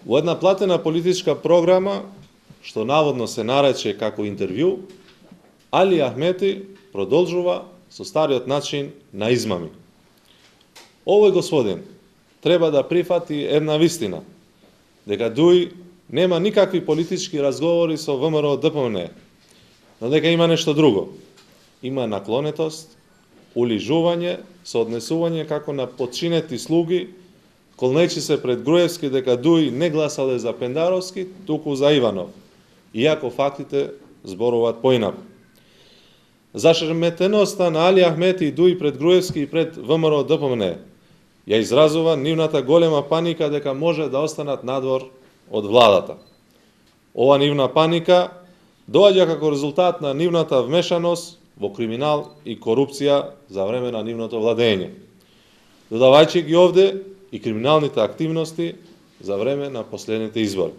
Во една платена политичка програма, што наводно се нарече како интервју, Али Ахмети продолжува со стариот начин на измами. Овој господин треба да прифати една вистина, дека Дуи нема никакви политички разговори со ВМРО ДПМН, но дека има нешто друго. Има наклонетост, улижување, сооднесување како на подчинети слуги, колнечи се пред Груевски дека Дуи не гласале за Пендаровски, туку за Иванов, иако фактите зборуваат поинаку. Зашеметеноста на Али Ахмети и Дуи пред Груевски и пред ВМРО ДПМН ја изразува нивната голема паника дека може да останат надвор од владата. Ова нивна паника доаѓа како резултат на нивната вмешаност во криминал и корупција за време на нивното владење, додавајќи ги овде и криминалните активности за време на последните избори.